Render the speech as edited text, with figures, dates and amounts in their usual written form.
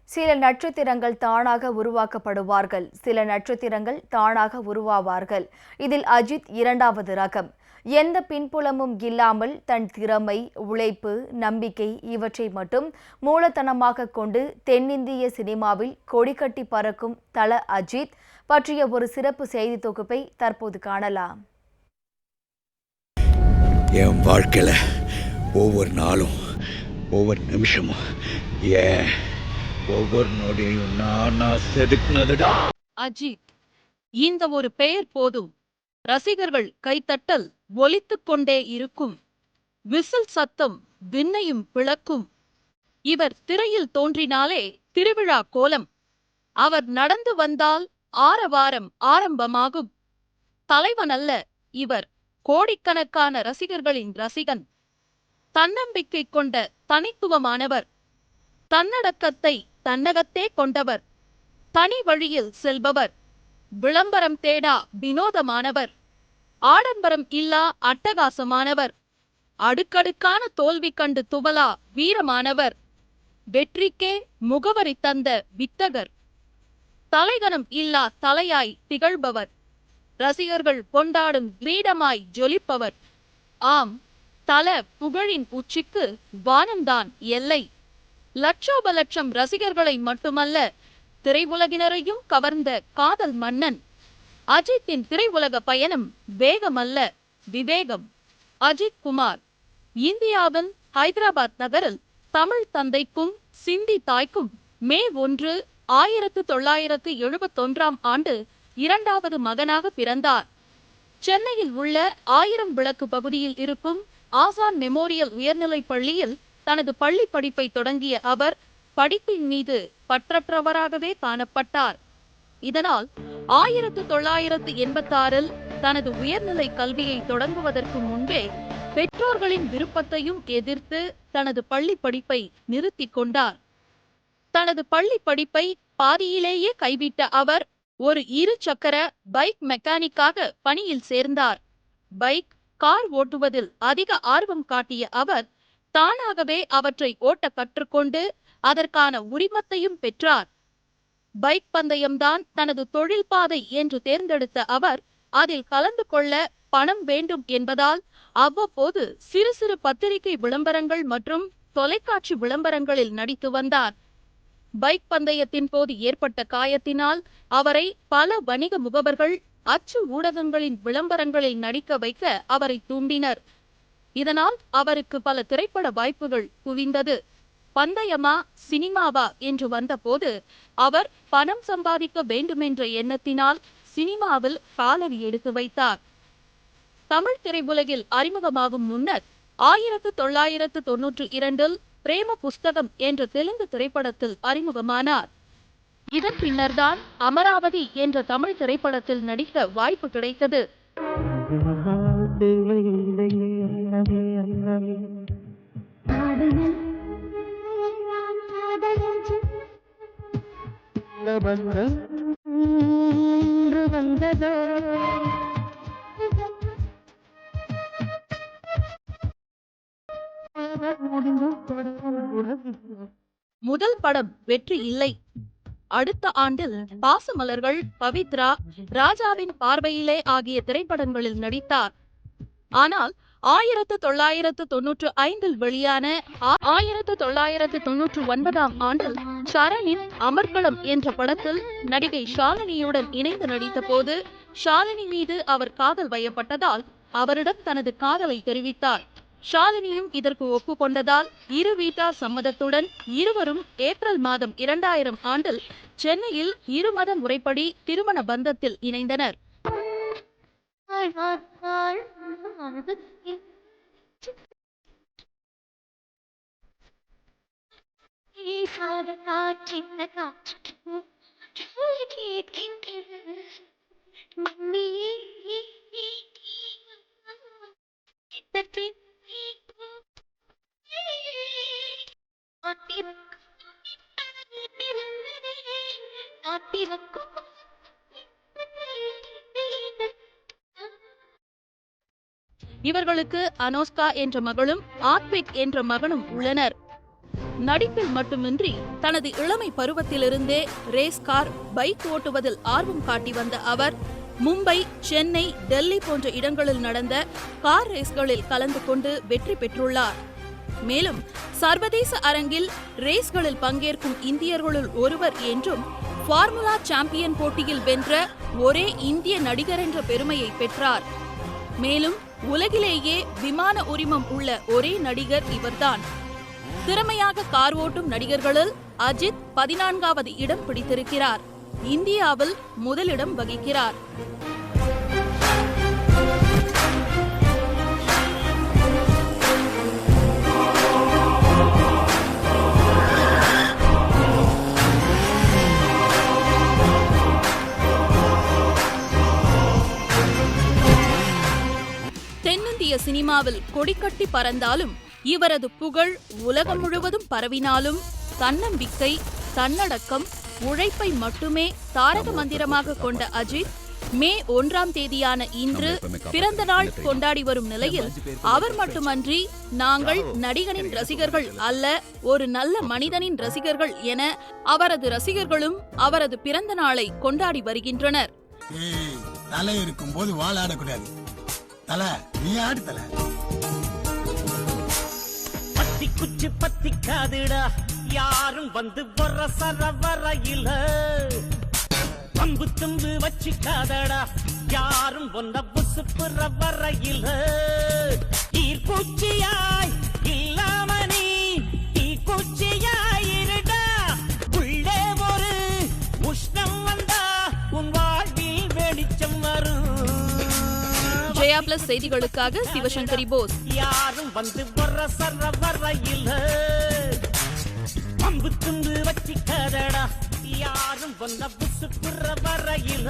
சில நட்சத்திரங்கள் தானாக உருவாக்கப்படுவார்கள், சில நட்சத்திரங்கள் தானாக உருவாவார்கள். இதில் அஜித் இரண்டாவது ரகம். எந்த பின்புலமும் இல்லாமல் தன் திறமை, உழைப்பு, நம்பிக்கை இவற்றை மட்டும் மூலதனமாக கொண்டு தென்னிந்திய சினிமாவில் கொடிகட்டி பறக்கும் தல அஜித் பற்றிய ஒரு சிறப்பு செய்தி தொகுப்பை தற்போது காணலாம். என் வாழ்க்கையில ஒவ்வொரு நாளும் ஒவ்வொரு நிமிஷமும் ஒவ்வொரு நொடியும் நான் செதுக்குனதுடா. அஜித், இந்த ஒரு பெயர் போதும். ரசிகர்கள் கைத்தட்டல் ஒலித்துக் கொண்டே இருக்கும். விசில் சத்தம் விண்ணையும் பிளக்கும். இவர் திரையில் தோன்றினாலே திருவிழா கோலம். அவர் நடந்து வந்தால் ஆரவாரம் ஆரம்பமாகும். தலைவன் அல்ல இவர், கோடிக்கணக்கான ரசிகர்களின் ரசிகன். தன்னம்பிக்கை கொண்ட தனித்துவமானவர். தன்னடக்கத்தை தன்னகத்தே கொண்டவர். தனி வழியில் செல்பவர். விளம்பரம் தேடா வினோதமானவர். ஆடம்பரம் இல்லா அட்டகாசமானவர். அடுக்கடுக்கான தோல்வி கண்டு துவலா வீரமானவர். வெற்றிக்கே முகவரி தந்த வித்தகர். தலைகணம் இல்லா தலையாய் திகழ்பவர். ரசிகர்கள் கொண்டாடும் கிரீடமாய் ஜொலிப்பவர். ஆம், தல புகழின் உச்சிக்கு வானம்தான் எல்லை. லட்சோப லட்சம் ரசிகர்களை மட்டுமல்ல, திரையுலகினரையும் கவர்ந்த காதல் மன்னன். அஜித்தின் திரையுலக பயணம் வேகமல்ல, விவேகம். அஜித் குமார் இந்தியாவின் ஹைதராபாத் நகரில் தமிழ் தந்தைக்கும் சிந்தி தாய்க்கும் மே 1, 1971 ஆண்டு இரண்டாவது மகனாக பிறந்தார். சென்னையில் உள்ள 1000 விளக்கு பகுதியில் இருக்கும் ஆசான் மெமோரியல் உயர்நிலைப் பள்ளியில் தனது பள்ளி படிப்பை தொடங்கிய அவர் படிப்பின் மீது பற்றற்றவராகவே காணப்பட்டார். இதனால் 1986 தனது உயர்நிலை கல்வியை தொடங்குவதற்கு முன்பே பெற்றோர்களின் விருப்பத்தையும் எதிர்த்து தனது பள்ளி படிப்பை நிறுத்தி கொண்டார். தனது பள்ளி படிப்பை பாதியிலேயே கைவிட்ட அவர் ஒரு 2 சக்கர பைக் மெக்கானிக்காக பணியில் சேர்ந்தார். பைக், கார் ஓட்டுவதில் அதிக ஆர்வம் காட்டிய அவர் தானாகவே அவற்றை ஓட்ட கற்றுக்கொண்டு அதற்கான உரிமத்தையும் பெற்றார். பைக் பந்தயம்தான் தனது தொழில் பாதை என்று தேர்ந்தெடுத்த அவர் அதில் கலந்து கொள்ள பணம் வேண்டும் என்பதால் அவ்வப்போது சிறு சிறு பத்திரிகை விளம்பரங்கள் மற்றும் தொலைக்காட்சி விளம்பரங்களில் நடித்து வந்தார். பைக் பந்தயத்தின் போது ஏற்பட்ட காயத்தினால் அவரை பல வணிக முகவர்கள் அச்சு ஊடகங்களின் விளம்பரங்களில் நடிக்க வைக்க அவரை தூண்டினர். இதனால் அவருக்கு பல திரைப்பட வாய்ப்புகள் குவிந்தது. பந்தயமா சினிமாவா என்று வந்தபோது அவர் பணம் சம்பாதிக்க வேண்டுமென்ற எண்ணத்தினால் சினிமாவில் காலடி எடுத்து வைத்தார். தமிழ் திரையுலகில் அறிமுகமாகும் முன்னர் 1992 பிரேம புஸ்தகம் என்ற தெலுங்கு திரைப்படத்தில் அறிமுகமானார். இதன் பின்னர்தான் அமராவதி என்ற தமிழ் திரைப்படத்தில் நடிக்க வாய்ப்பு கிடைத்தது. முதல் படம் வெற்றி இல்லை. அடுத்த ஆண்டில் பாசமலர்கள், பவித்ரா, ராஜாவின் பார்வையிலே ஆகிய திரைப்படங்களில் நடித்தார். ஆனால் 1995 வெளியான 1999 ஆண்டில் சரணின் அமர்க்களம் என்ற படத்தில் நடிகை ஷாலினியுடன் இணைந்து நடித்த போது ஷாலினி மீது அவர் காதல் வயப்பட்டதால் அவரிடம் தனது காதலை தெரிவித்தார். ஷாலினியும் இதற்கு ஒப்புக்கொண்டதால் இரு வீட்டார் சம்மதத்துடன் இருவரும் ஏப்ரல் மாதம் 2000 ஆண்டில் சென்னையில் இருமத முறைப்படி திருமண பந்தத்தில் இணைந்தனர். இவர்களுக்கு அனோஸ்கா என்ற மகளும் ஆத்விக் என்ற மகனும் உள்ளனர். நடிப்பில் மட்டுமின்றி தனது இளமை பருவத்திலிருந்தே ரேஸ் கார், பைக் ஓட்டுவதில் ஆர்வம் காட்டி வந்த அவர் மும்பை, சென்னை, டெல்லி போன்ற இடங்களில் நடந்த கார் ரேஸ்களில் கலந்து கொண்டு வெற்றி பெற்றுள்ளார். மேலும் சர்வதேச அரங்கில் ரேஸ்களில் பங்கேற்கும் இந்தியர்களுள் ஒருவர் என்றும், ஃபார்முலா சாம்பியன் போட்டியில் வென்ற ஒரே இந்திய நடிகர் என்ற பெருமையை பெற்றார். மேலும் உலகிலேயே விமான உரிமம் உள்ள ஒரே நடிகர் இவர்தான். திறமையாக கார் ஓட்டும் நடிகர்களில் அஜித் 14வது இடம் பிடித்திருக்கிறார். இந்தியாவில் முதலிடம் வகிக்கிறார். தென்னிந்திய சினிமாவில் கொடிக்கட்டி பறந்தாலும், இவரது புகழ் உலகம் முழுவதும் பரவினாலும், தன்னம்பிக்கை, தன்னடக்கம், உழைப்பை மட்டுமே தாரக மந்திரமாக கொண்ட அஜித் மே 1ஆம் தேதியான இன்று பிறந்த நாள் கொண்டாடி வரும் நிலையில், அவர் மட்டுமன்றி நாங்கள் நடிகனின் ரசிகர்கள் அல்ல, ஒரு நல்ல மனிதனின் ரசிகர்கள் என அவரது ரசிகர்களும் அவரது பிறந்த நாளை கொண்டாடி வருகின்றனர். தலை இருக்கும் போது வாழாடக்கூடாது. தலை நீ ஆடு தலை. பத்தி குச்சி பத்தி காதுடா, யாரும் வந்து வர சர வரையில பம்பு தும்பு வச்சிக்காதடா, யாரும் ஒன்ன புசுப்புற வரையில ஈர்ப்பூச்சியாய் இல்லாம நீ தீக்குச்சியாயிருடா, உள்ளே ஒரு உஷ்ணம் வந்தா உன் வாழ்வில் வெளிச்சம் வரும். ஜெயா பிளஸ் செய்திகளுக்காக சிவசங்கரி போஸ். யாரும் வந்து வர சர வரையில பம்பு துண்டு வச்சிக்காதடா, யாரும் வந்த புசுப்புற வரையில